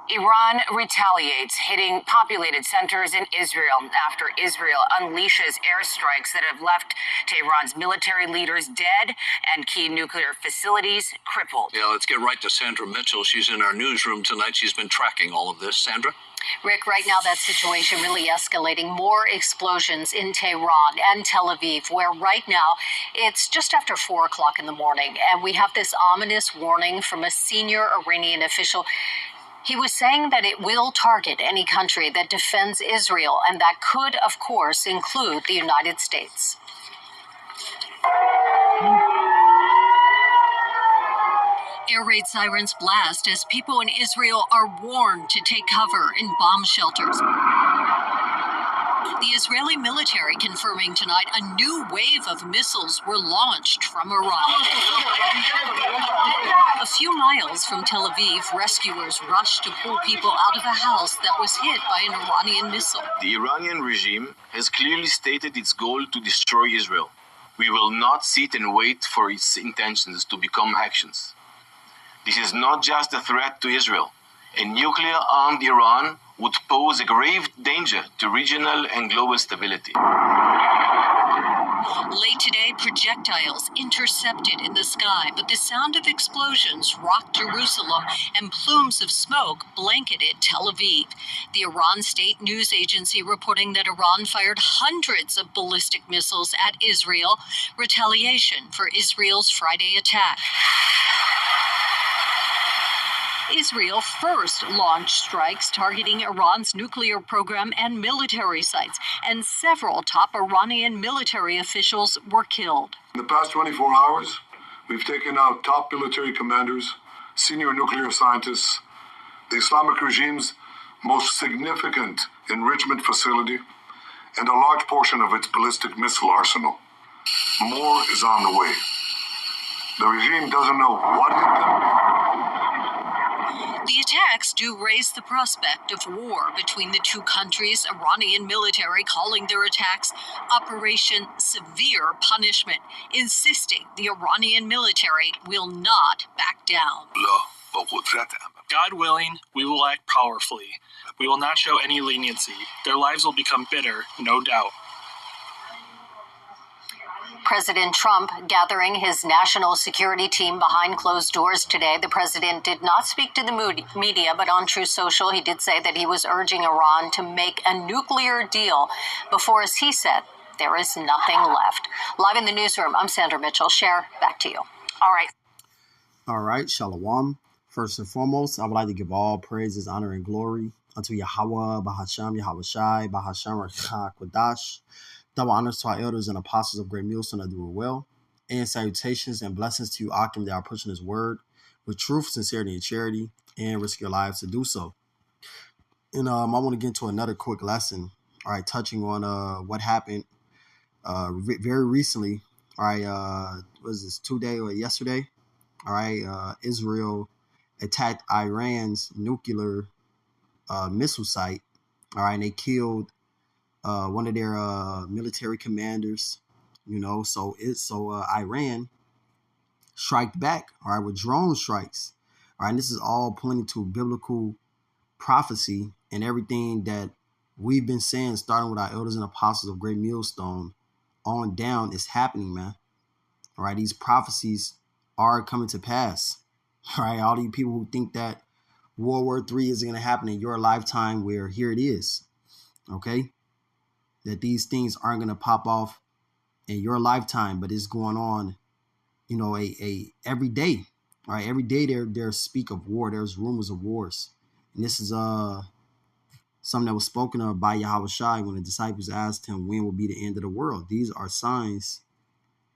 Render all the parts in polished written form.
Iran retaliates, hitting populated centers in Israel after Israel unleashes airstrikes that have left Tehran's military leaders dead and key nuclear facilities crippled. Yeah, let's get right to Sandra Mitchell. She's in our newsroom tonight. She's been tracking all of this. Sandra? Rick, right now that situation really escalating. More explosions in Tehran and Tel Aviv, where right now it's just after 4 o'clock in the morning. And we have this ominous warning from a senior Iranian official. He was saying that it will target any country that defends Israel, and that could, of course, include the United States. Air raid sirens blast as people in Israel are warned to take cover in bomb shelters. The Israeli military confirming tonight a new wave of missiles were launched from Iran. A few miles from Tel Aviv, rescuers rushed to pull people out of a house that was hit by an Iranian missile. The Iranian regime has clearly stated its goal to destroy Israel. We will not sit and wait for its intentions to become actions. This is not just a threat to Israel. A nuclear-armed Iran would pose a grave danger to regional and global stability. Late today, projectiles intercepted in the sky, but the sound of explosions rocked Jerusalem and plumes of smoke blanketed Tel Aviv. The Iran state news agency reporting that Iran fired hundreds of ballistic missiles at Israel, retaliation for Israel's Friday attack. Israel first launched strikes targeting Iran's nuclear program and military sites, and several top Iranian military officials were killed. In the past 24 hours, we've taken out top military commanders, senior nuclear scientists, the Islamic regime's most significant enrichment facility, and a large portion of its ballistic missile arsenal. More is on the way. The regime doesn't know what hit them. The attacks do raise the prospect of war between the two countries, Iranian military calling their attacks Operation Severe Punishment, insisting the Iranian military will not back down. God willing, we will act powerfully. We will not show any leniency. Their lives will become bitter, no doubt. President Trump gathering his national security team behind closed doors today. The president did not speak to the media, but on Truth Social, he did say that he was urging Iran to make a nuclear deal before, as he said, there is nothing left. Live in the newsroom, I'm Sandra Mitchell. Cher, back to you. All right, Shalom. First and foremost, I would like to give all praises, honor, and glory unto Yahweh, Bahasham, Yahweh Shai, Bahasham, Rakha, Kodash. Double honors to our elders and apostles of Great Millstone that do it well. And salutations and blessings to you, Akim, that are pushing his word with truth, sincerity, and charity, and risk your lives to do so. And I want to get into another quick lesson, all right, touching on what happened very recently. All right, was this today or yesterday? All right, Israel attacked Iran's nuclear missile site. All right, and they killed one of their military commanders, so Iran striked back, all right, with drone strikes, all right, and this is all pointing to biblical prophecy and everything that we've been saying, starting with our elders and apostles of Great Millstone on down, is happening, man. All right, these prophecies are coming to pass. All right, all these people who think that World War III is going to happen in your lifetime, where here it is, okay? That these things aren't going to pop off in your lifetime, but it's going on, every day. All right, every day there's speak of war. There's rumors of wars, and this is something that was spoken of by Yahweh Shai when the disciples asked him when will be the end of the world. These are signs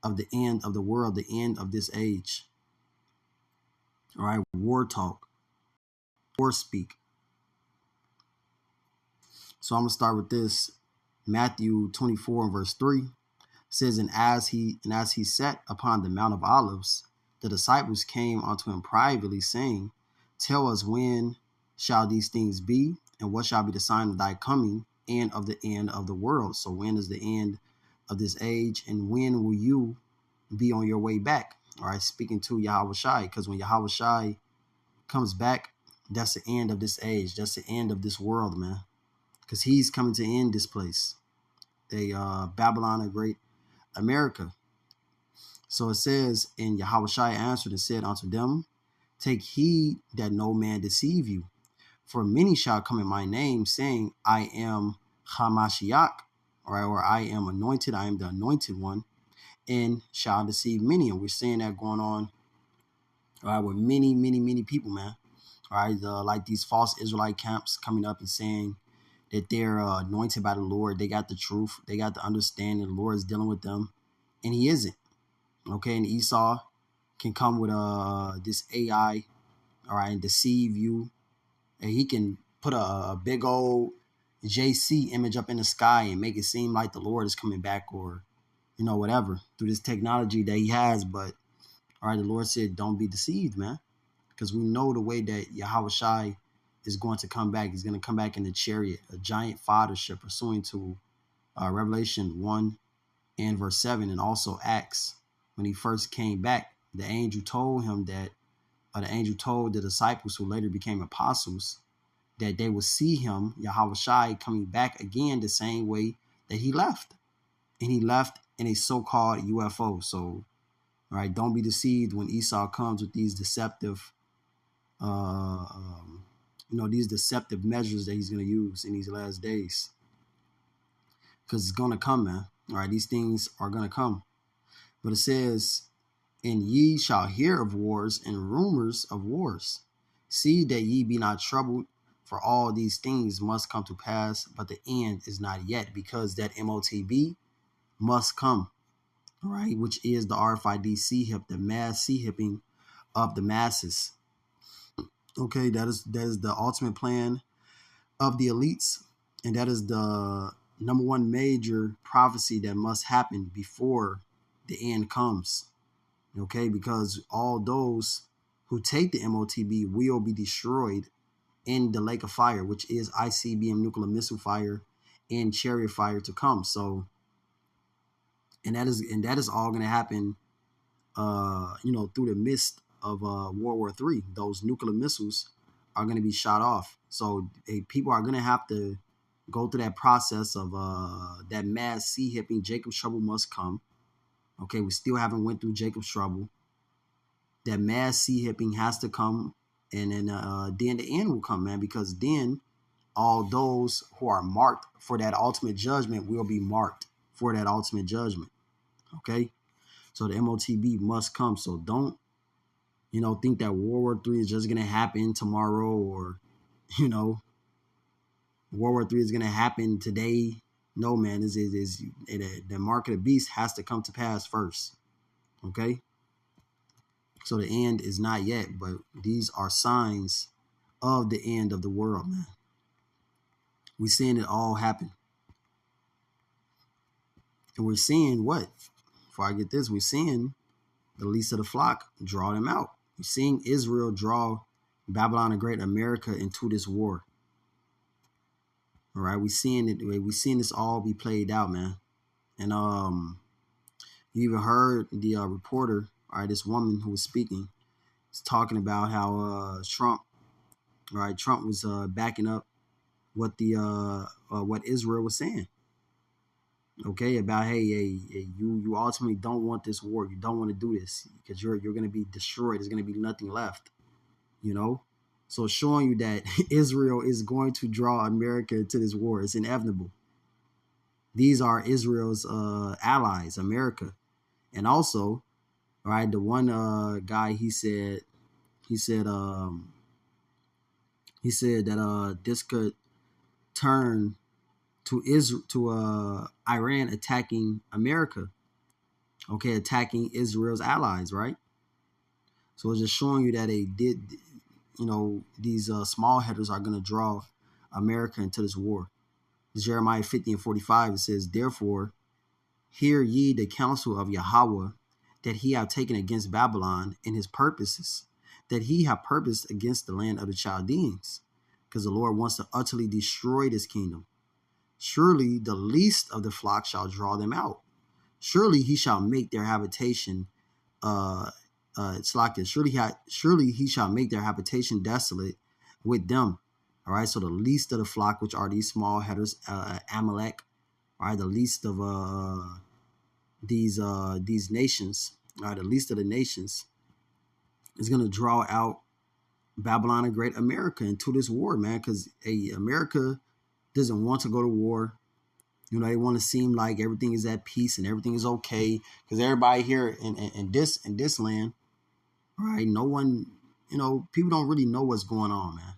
of the end of the world, the end of this age. All right, war talk, war speak. So I'm gonna start with this. Matthew 24 and verse 3 says, and as he sat upon the Mount of Olives, the disciples came unto him privately, saying, tell us, when shall these things be, and what shall be the sign of thy coming and of the end of the world? So when is the end of this age, and when will you be on your way back? All right, speaking to Yahweh Shai, because when Yahweh Shai comes back, That's the end of this age. That's the end of this world, man. Because he's coming to end this place. Babylon, a great America. So it says, and Yahushua answered and said unto them, take heed that no man deceive you. For many shall come in my name, saying, I am Hamashiach, or I am anointed, I am the anointed one, and shall deceive many. And we're seeing that going on, all right, with many, many, many people, man. All right, like these false Israelite camps coming up and saying that they're anointed by the Lord. They got the truth. They got the understanding. The Lord is dealing with them, and he isn't. Okay, and Esau can come with this AI, all right, and deceive you. And he can put a big old JC image up in the sky and make it seem like the Lord is coming back, or, you know, whatever, through this technology that he has. But, all right, the Lord said, don't be deceived, man, because we know the way that Yahushua is going to come back. He's going to come back in a chariot, a giant fodder ship, pursuant to Revelation 1 and verse 7, and also Acts. When he first came back, the angel told him that, the angel told the disciples who later became apostles, that they would see him, Yahushua, coming back again the same way that he left. And he left in a so-called UFO. So, all right, don't be deceived when Esau comes with these deceptive, these deceptive measures that he's going to use in these last days. Because it's going to come, man. All right, these things are going to come. But it says, and ye shall hear of wars and rumors of wars. See that ye be not troubled, for all these things must come to pass, but the end is not yet, because that MOTB must come, all right, which is the RFID C-hip, the mass C-hipping of the masses. Okay, that is the ultimate plan of the elites, and that is the number one major prophecy that must happen before the end comes. Okay, because all those who take the MOTB will be destroyed in the lake of fire, which is ICBM nuclear missile fire and chariot fire to come. So, and that is all going to happen, through the midst of World War III. Those nuclear missiles are going to be shot off. So people are going to have to go through that process of that mass C-hipping. Jacob's trouble must come. Okay, we still haven't went through Jacob's trouble. That mass C-hipping has to come, and then the end will come, man, because then all those who are marked for that ultimate judgment will be marked for that ultimate judgment. Okay, so the MOTB must come. So don't, think that World War III is just going to happen tomorrow, or, World War III is going to happen today. No, man, the mark of the beast has to come to pass first. Okay? So the end is not yet, but these are signs of the end of the world, man. We're seeing it all happen. And we're seeing what? Before I get this, we're seeing the least of the flock draw them out. We're seeing Israel draw Babylon the Great, America, into this war. All right, we're seeing it. We're seeing this all be played out, man. And you even heard the reporter, all right, this woman who was speaking, is talking about how Trump was backing up what what Israel was saying. Okay, about you ultimately don't want this war. You don't want to do this because you're going to be destroyed. There's going to be nothing left. So showing you that Israel is going to draw America to this war. It's inevitable. These are Israel's allies, America. And also, all right, the one guy, he said that this could turn to Iran attacking America. Okay, attacking Israel's allies, right? So it's just showing you that these small headers are going to draw America into this war. Jeremiah 50 and 45, it says, therefore, hear ye the counsel of Yahweh, that he have taken against Babylon, and his purposes, that he have purposed against the land of the Chaldeans, because the Lord wants to utterly destroy this kingdom. Surely the least of the flock shall draw them out. Surely he shall make their habitation surely he shall make their habitation desolate, with them. All right, so the least of the flock, which are these small headers, Amalek, all right, the least of these nations, all right, the least of the nations is going to draw out Babylon and Great America into this war, man, because America doesn't want to go to war. You know, they want to seem like everything is at peace and everything is okay, because everybody here in this land, right? No one, you know, people don't really know what's going on, man.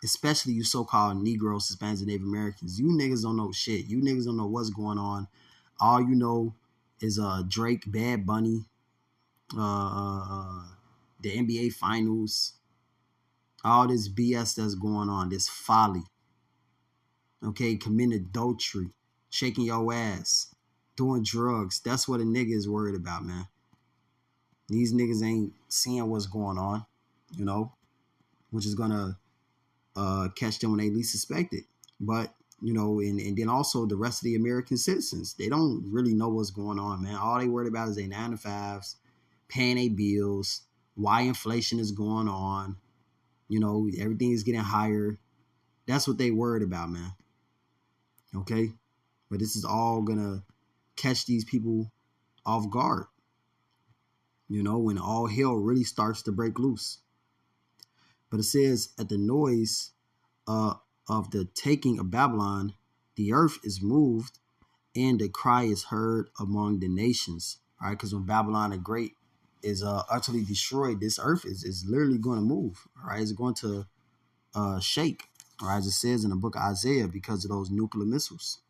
Especially you so-called Negroes, Hispanics, and Native Americans. You niggas don't know shit. You niggas don't know what's going on. All you know is Drake, Bad Bunny, the NBA Finals, all this BS that's going on, this folly. Okay, committing adultery, shaking your ass, doing drugs. That's what a nigga is worried about, man. These niggas ain't seeing what's going on, you know, which is gonna catch them when they least suspect it. But, you know, and then also the rest of the American citizens, they don't really know what's going on, man. All they worried about is their 9 to 5s, paying their bills, why inflation is going on, you know, everything is getting higher. That's what they worried about, man. Okay? But this is all gonna catch these people off guard, you know, when all hell really starts to break loose. But it says, at the noise of the taking of Babylon, the earth is moved and the cry is heard among the nations. All right, because when Babylon the Great is utterly destroyed, this earth is literally going to move. All right, it's going to shake. All right, as it says in the book of Isaiah, because of those nuclear missiles.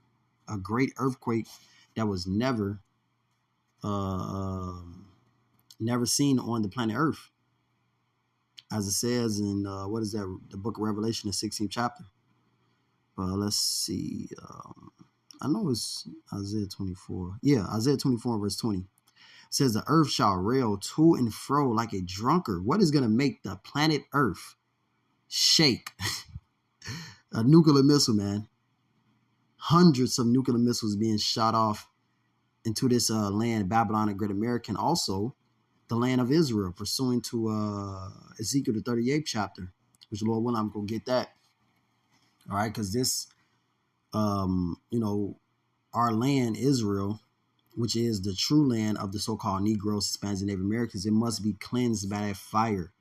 A great earthquake that was never seen on the planet Earth. As it says in, the book of Revelation, the 16th chapter. Let's see. I know it's Isaiah 24. Yeah, Isaiah 24, verse 20. It says, the earth shall rail to and fro like a drunkard. What is going to make the planet Earth shake? A nuclear missile, man. Hundreds of nuclear missiles being shot off into this land, Babylon and Great America, and also the land of Israel, pursuant to Ezekiel the 38th chapter, which, Lord willing, I'm going to get that. All right, because this, you know, our land, Israel, which is the true land of the so-called Negroes, Hispanics, and Native Americans, it must be cleansed by that fire,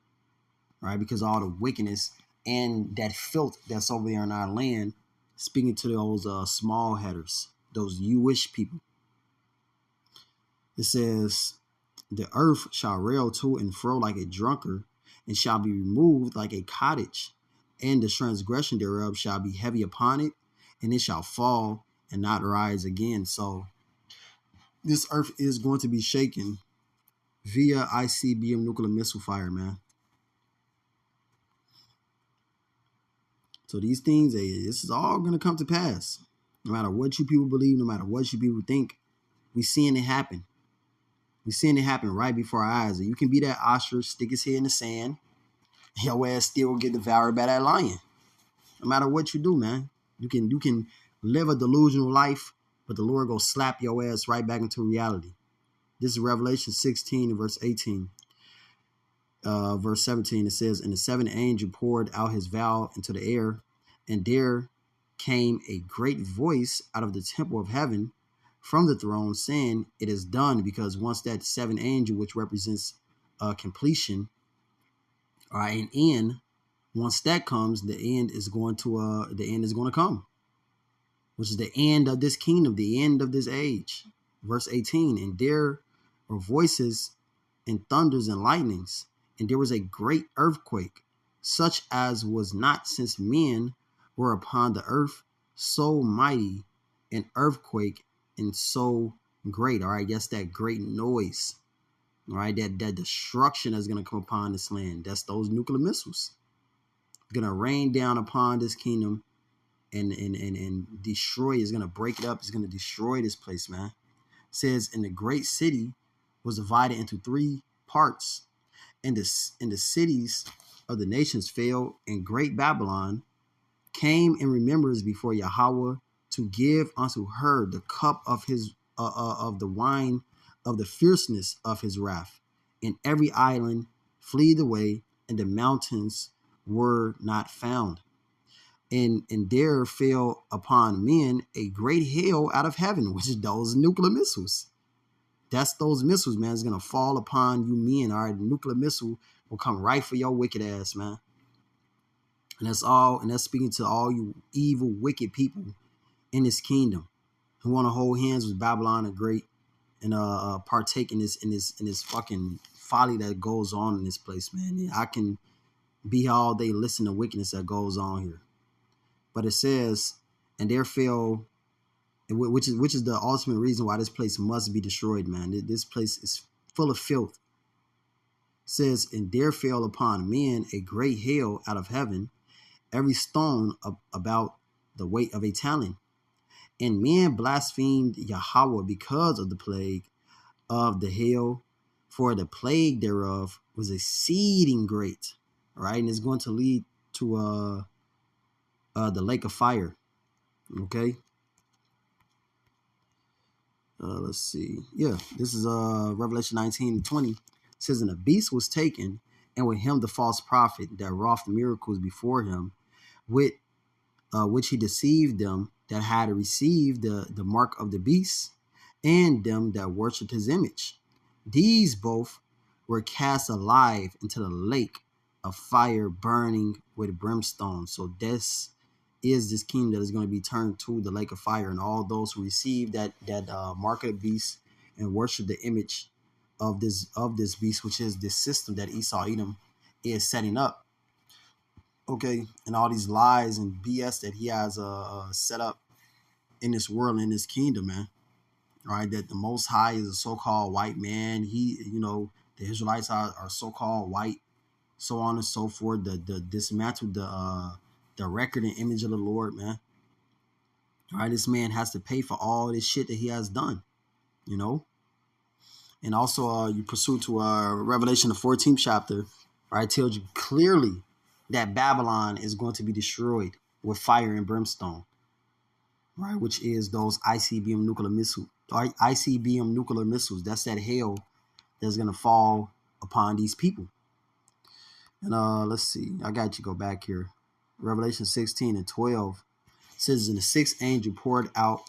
right? Because all the wickedness and that filth that's over there in our land, speaking to those small headers, those Jewish people. It says, the earth shall rail to and fro like a drunkard, and shall be removed like a cottage, and the transgression thereof shall be heavy upon it, and it shall fall and not rise again. So this earth is going to be shaken via ICBM nuclear missile fire, man. So these things, this is all going to come to pass. No matter what you people believe, no matter what you people think, we seeing it happen. We seeing it happen right before our eyes. And you can be that ostrich, stick his head in the sand, your ass still get devoured by that lion. No matter what you do, man. You can live a delusional life, but the Lord will slap your ass right back into reality. This is Revelation 16 and verse 18. Verse 17, it says, and the seventh angel poured out his vial into the air, and there came a great voice out of the temple of heaven from the throne, saying, it is done. Because once that seventh angel, which represents completion, all right, an end, once that comes, the end is going to come, which is the end of this kingdom, the end of this age. Verse 18, and there were voices and thunders and lightnings, and there was a great earthquake, such as was not since men were upon the earth, so mighty an earthquake and so great. All right, that's that great noise. All right, that destruction that's going to come upon this land. That's those nuclear missiles going to rain down upon this kingdom and destroy. Is going to break it up. It's going to destroy this place, man. It says, and the great city was divided into 3 parts. And the cities of the nations fell, and great Babylon came in remembrance before Yahweh to give unto her the cup of his of the wine of the fierceness of his wrath. And every island fleed away, and the mountains were not found. And there fell upon men a great hail out of heaven, which is those nuclear missiles. That's those missiles, man. It's going to fall upon you men. All right, the nuclear missile will come right for your wicked ass, man. And that's all. And that's speaking to all you evil, wicked people in this kingdom who want to hold hands with Babylon the Great and partake in this fucking folly that goes on in this place, man. And I can be here all day, listen to wickedness that goes on here. But it says, and there fell, which is the ultimate reason why this place must be destroyed, man. This place is full of filth. It says, and there fell upon men a great hail out of heaven, every stone about the weight of a talent. And men blasphemed Yahweh because of the plague of the hail, for the plague thereof was exceeding great. All right, and it's going to lead to the lake of fire. Okay. Let's see. Yeah, this is Revelation 19:20. It says, and the beast was taken, and with him the false prophet that wrought miracles before him, with which he deceived them that had received the mark of the beast, and them that worshipped his image. These both were cast alive into the lake of fire burning with brimstone. So this is this kingdom that is going to be turned to the lake of fire, and all those who receive that mark of the beast and worship the image of this beast, which is this system that Esau Edom is setting up. Okay, and all these lies and BS that he has set up in this world, in this kingdom, man. All right, that the Most High is a so-called white man. He, the Israelites are so-called white, so on and so forth. The dismantle the record and image of the Lord, man. All right, this man has to pay for all this shit that he has done, And also, you pursue to Revelation, the 14th chapter, right? Tells you clearly that Babylon is going to be destroyed with fire and brimstone, right? Which is those ICBM nuclear missiles. Right? ICBM nuclear missiles. That's that hail that's going to fall upon these people. And let's see. I got you. Go back here. Revelation 16:12 says, and the sixth angel poured out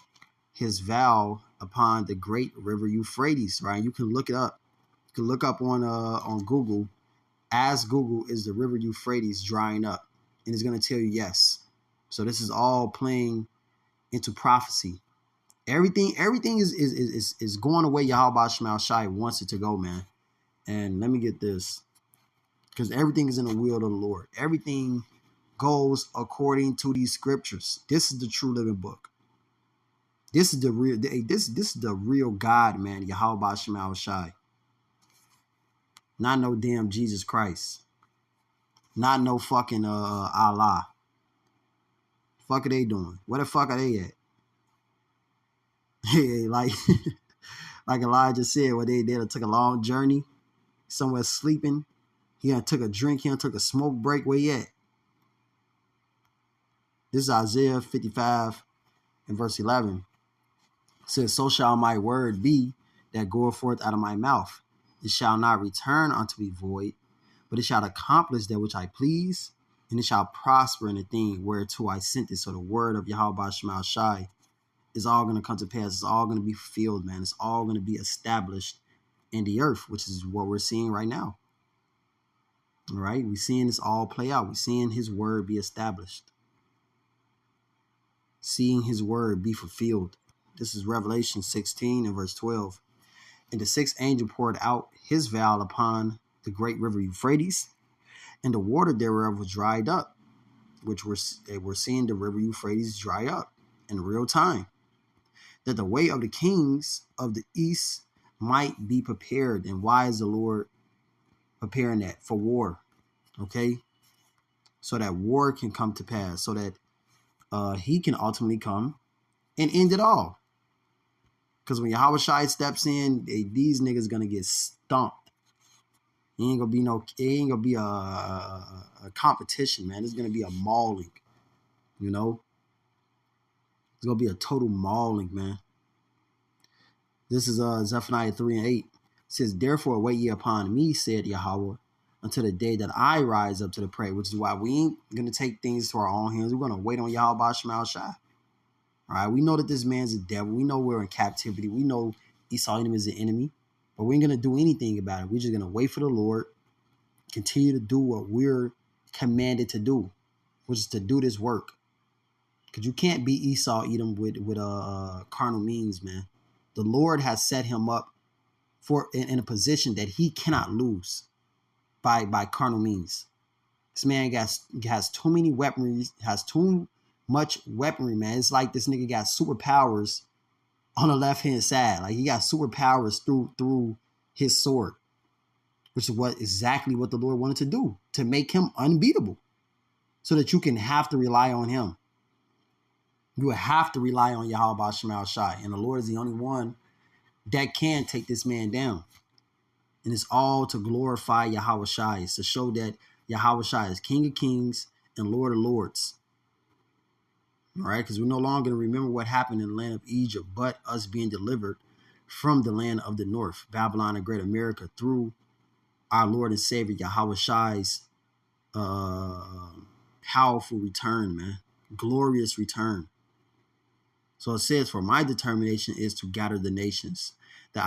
his vial upon the great river Euphrates. Right? You can look it up. You can look up on Google. As Google, is the river Euphrates drying up? And it's going to tell you yes. So this is all playing into prophecy. Everything is going away. Yahweh Shema Shai wants it to go, man. And let me get this, because everything is in the will of the Lord. Everything goes according to these scriptures. This is the true living book. This is the real. This is the real God, man. Yahweh Shema Shai. Not no damn Jesus Christ. Not no fucking Allah. Fuck are they doing? Where the fuck are they at? Hey, like Elijah said, they took a long journey, somewhere sleeping. He done took a drink. He done took a smoke break. Where he at? This is Isaiah 55 and verse 11. It says, so shall my word be that goeth forth out of my mouth. It shall not return unto me void, but it shall accomplish that which I please, and it shall prosper in the thing whereto I sent it. So the word of Yahweh Shema Shai is all going to come to pass. It's all going to be fulfilled, man. It's all going to be established in the earth, which is what we're seeing right now. All right? We're seeing this all play out. We're seeing his word be established. Seeing his word be fulfilled. This is Revelation 16 and verse 12. And the sixth angel poured out his vial upon the great river Euphrates, and the water thereof was dried up, which they were seeing the river Euphrates dry up in real time, that the way of the kings of the east might be prepared. And why is the Lord preparing that? For war, okay? So that war can come to pass, so that he can ultimately come and end it all. Because when Yahweh Shai steps in, these niggas gonna get stumped. It ain't gonna be a competition, man. It's gonna be a mauling, It's gonna be a total mauling, man. This is Zephaniah 3:8. It says, therefore wait ye upon me, said Yahweh, until the day that I rise up to the prey, which is why we ain't going to take things to our own hands. We're going to wait on Yahweh Shema Shai. All right, we know that this man's a devil. We know we're in captivity. We know Esau Edom is the enemy, but we ain't going to do anything about it. We're just going to wait for the Lord, continue to do what we're commanded to do, which is to do this work. Because you can't beat Esau Edom with carnal means, man. The Lord has set him up for in a position that he cannot lose by carnal means. This man has too many weaponry, has too much weaponry, man. It's like this nigga got superpowers on the left-hand side. Like he got superpowers through his sword, which is exactly what the Lord wanted to do, to make him unbeatable so that you can have to rely on him. You will have to rely on Yahweh Shema Shai, and the Lord is the only one that can take this man down. And it's all to glorify Yahweh Shai. It's to show that Yahweh Shai is King of Kings and Lord of Lords. All right, because we're no longer going to remember what happened in the land of Egypt, but us being delivered from the land of the north, Babylon and Great America, through our Lord and Savior Yahweh Shai's powerful return, man. Glorious return. So it says, for my determination is to gather the nations, that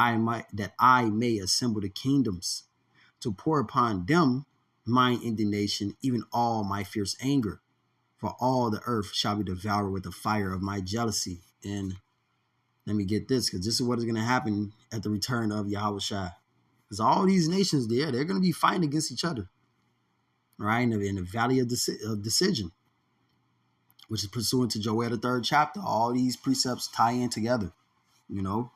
I may assemble the kingdoms, to pour upon them mine indignation, even all my fierce anger. For all the earth shall be devoured with the fire of my jealousy. And let me get this, because this is what is going to happen at the return of Yahweh Shai. Because all these nations there, they're going to be fighting against each other. All right, in the valley of decision, which is pursuant to Joel, the 3rd chapter. All these precepts tie in together, you know.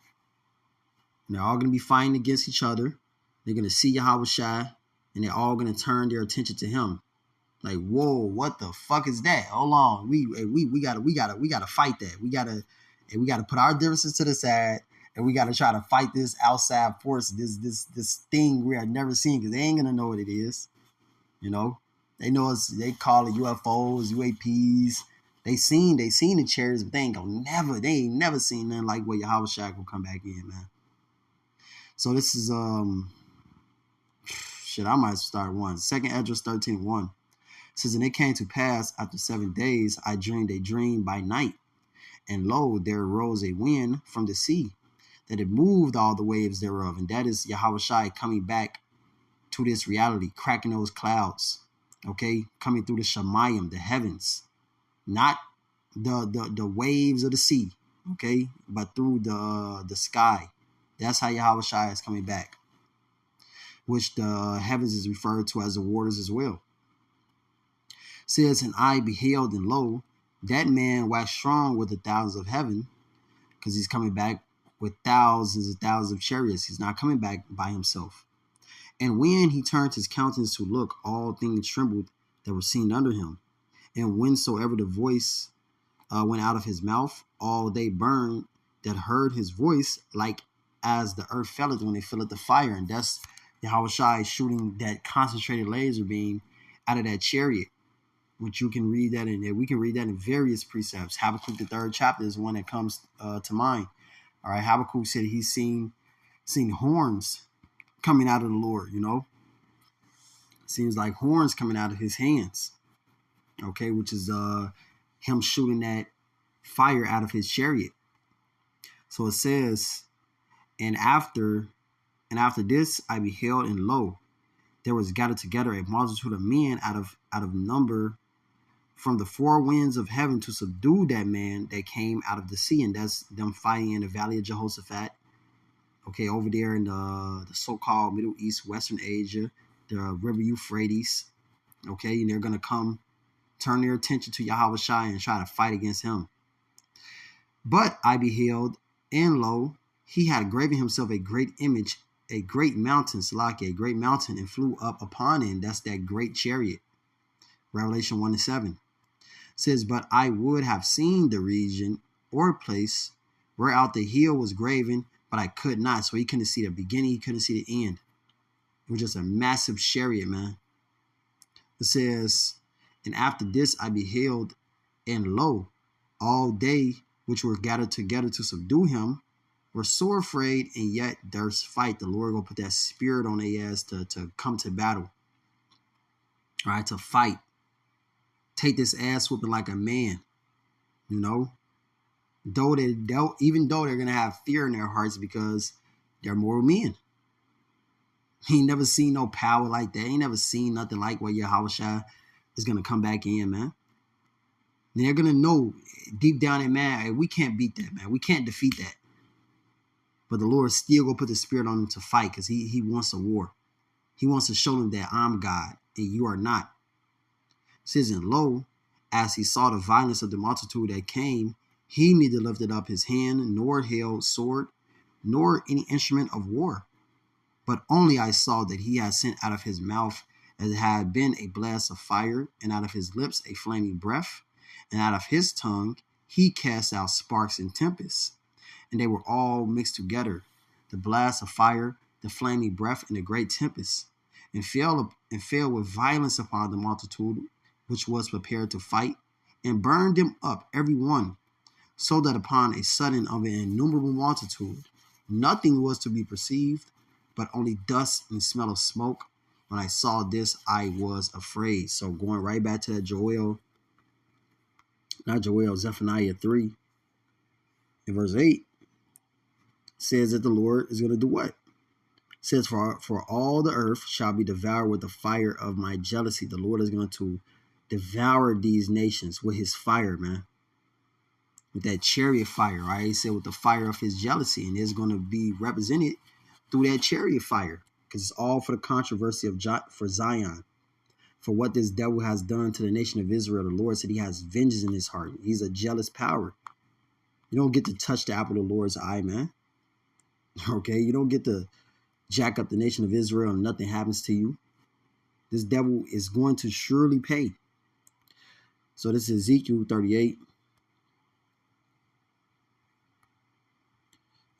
And they're all going to be fighting against each other. They're going to see Yahweh Shai, and they're all going to turn their attention to him. Like, whoa, what the fuck is that? Hold on, we gotta fight that. We gotta put our differences to the side, and we gotta try to fight this outside force, this thing we have never seen, because they ain't gonna know what it is. You know, they know us. They call it UFOs, UAPs. They seen the chariots, but they ain't never seen nothing like what Yahweh Shai will come back in, man. So this is shit. I might start one. 2nd Esdras 13:1. It says, and it came to pass after 7 days, I dreamed a dream by night, and lo, there arose a wind from the sea, that it moved all the waves thereof. And that is Yahweh Shai coming back to this reality, cracking those clouds, okay, coming through the Shemayim, the heavens, not the waves of the sea, okay, but through the sky. That's how Yahweh Shai is coming back, which the heavens is referred to as the waters as well. It says, and I beheld, and lo, that man waxed strong with the thousands of heaven, because he's coming back with thousands and thousands of chariots. He's not coming back by himself. And when he turned his countenance to look, all things trembled that were seen under him. And whensoever the voice went out of his mouth, all they burned that heard his voice, like as the earth felleth when they fill it the fire. And that's Yahweh Shai shooting that concentrated laser beam out of that chariot, which you can read that in there. We can read that in various precepts. Habakkuk, the 3rd chapter, is one that comes to mind. All right, Habakkuk said he's seen horns coming out of the Lord, you know. Seems like horns coming out of his hands, okay, which is him shooting that fire out of his chariot. So it says, and after this I beheld, and lo, there was gathered together a multitude of men out of number from the 4 winds of heaven to subdue that man that came out of the sea. And that's them fighting in the valley of Jehoshaphat, okay, over there in the so-called Middle East, Western Asia, the river Euphrates, okay, and they're going to come turn their attention to Yahweh Shai and try to fight against him. But I beheld, and lo, he had graven himself a great image, a great mountain, Salaki, a great mountain, and flew up upon it. And that's that great chariot. Revelation 1:7 says, but I would have seen the region or place whereout the hill was graven, but I could not. So he couldn't see the beginning, he couldn't see the end. It was just a massive chariot, man. It says, and after this I beheld, and lo, all they which were gathered together to subdue him were sore afraid, and yet durst fight. The Lord will put that spirit on their ass to come to battle. all right, to fight, take this ass whooping like a man, you know, even though they're going to have fear in their hearts because they're mortal men. He ain't never seen no power like that. He ain't never seen nothing like what Yahushua is going to come back in, man. And they're going to know deep down in man, hey, we can't beat that, man. We can't defeat that. But the Lord still going to put the spirit on them to fight because he wants a war. He wants to show them that I'm God and you are not. It says, and lo, as he saw the violence of the multitude that came, he neither lifted up his hand, nor held sword, nor any instrument of war. But only I saw that he had sent out of his mouth as it had been a blast of fire, and out of his lips a flaming breath, and out of his tongue he cast out sparks and tempests. And they were all mixed together, the blast of fire, the flaming breath, and the great tempest, and fell with violence upon the multitude which was prepared to fight, and burned them up every one, so that upon a sudden of an innumerable multitude nothing was to be perceived, but only dust and smell of smoke. When I saw this, I was afraid. So going right back to that Zephaniah 3 in verse 8 says that the Lord is going to do what? It says, for all the earth shall be devoured with the fire of my jealousy. The Lord is going to devour these nations with his fire, man. With that chariot fire, right? He said with the fire of his jealousy. And it's going to be represented through that chariot fire, because it's all for the controversy for Zion, for what this devil has done to the nation of Israel. The Lord said he has vengeance in his heart. He's a jealous power. You don't get to touch the apple of the Lord's eye, man. Okay, you don't get to jack up the nation of Israel and nothing happens to you. This devil is going to surely pay. So this is Ezekiel 38.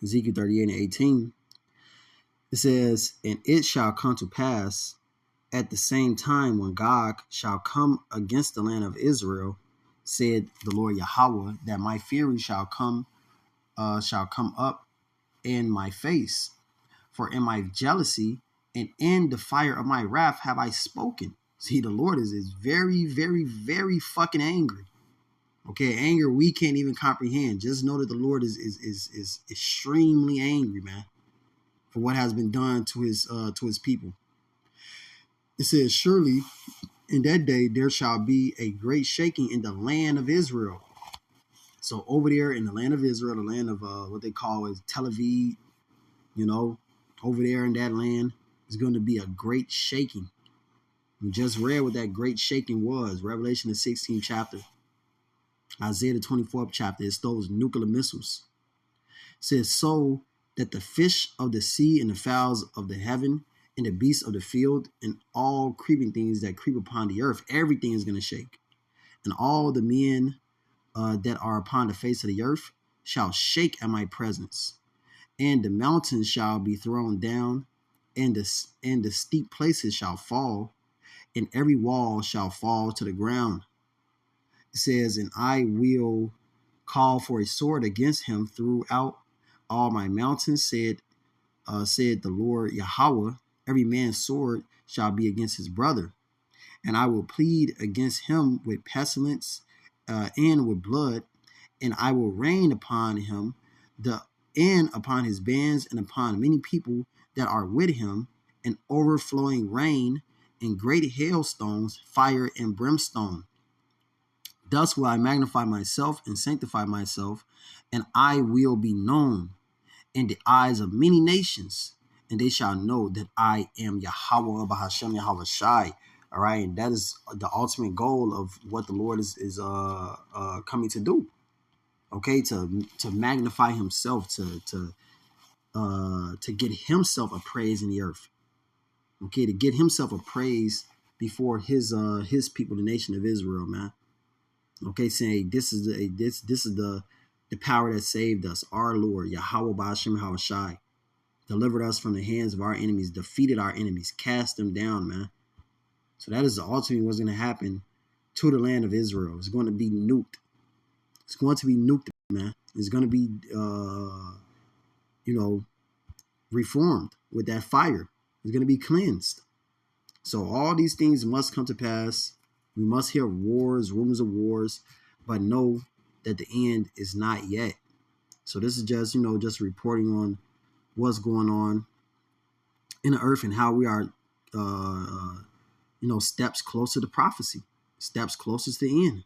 Ezekiel 38 and 18. It says, and it shall come to pass at the same time when Gog shall come against the land of Israel, said the Lord Yahweh, that my fury shall come up in my face. For in my jealousy and in the fire of my wrath have I spoken. See, the Lord is very, very, very fucking angry. Okay, anger we can't even comprehend. Just know that the Lord is extremely angry, man, for what has been done to his people. It says, surely in that day there shall be a great shaking in the land of Israel. So over there in the land of Israel, the land of what they call is Tel Aviv, you know, over there in that land is going to be a great shaking. We just read what that great shaking was. Revelation the 16th chapter. Isaiah the 24th chapter. It's those nuclear missiles. It says, so that the fish of the sea and the fowls of the heaven and the beasts of the field and all creeping things that creep upon the earth, everything is going to shake. And all the men that are upon the face of the earth shall shake at my presence. And the mountains shall be thrown down, and the steep places shall fall, and every wall shall fall to the ground. It says, and I will call for a sword against him throughout all my mountains, said the Lord Yahweh. Every man's sword shall be against his brother. And I will plead against him with pestilence and with blood, and I will rain upon him and upon his bands and upon many people that are with him, an overflowing rain and great hailstones, fire and brimstone. Thus will I magnify myself and sanctify myself, and I will be known in the eyes of many nations, and they shall know that I am Yahweh Bahashem Yahweh Shai. All right, and that is the ultimate goal of what the Lord is coming to do. Okay, to magnify himself, to get himself a praise in the earth. Okay, to get himself a praise before his people, the nation of Israel, man. Okay, saying this is the power that saved us, our Lord Yahweh Ba'ashem Yahweh Shai, delivered us from the hands of our enemies, defeated our enemies, cast them down, man. So that is ultimately what's going to happen to the land of Israel. It's going to be nuked. It's going to be nuked, man. It's going to be, reformed with that fire. It's going to be cleansed. So all these things must come to pass. We must hear wars, rumors of wars, but know that the end is not yet. So this is just, just reporting on what's going on in the earth and how we are, steps closer to prophecy, steps closest to the end.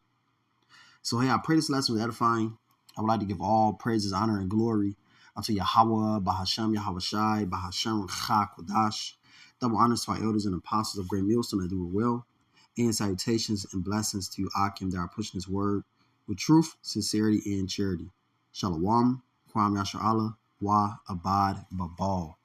So, hey, I pray this lesson was edifying. I would like to give all praises, honor, and glory unto Yahweh, Bahasham, Yahweh Shai, Bahasham, Kodash. Double honors to our elders and apostles of Great Millstone that do it well. And salutations and blessings to you, Akim, that are pushing this word with truth, sincerity, and charity. Shalom, Kwam Yashar Allah, Wa Abad Babal.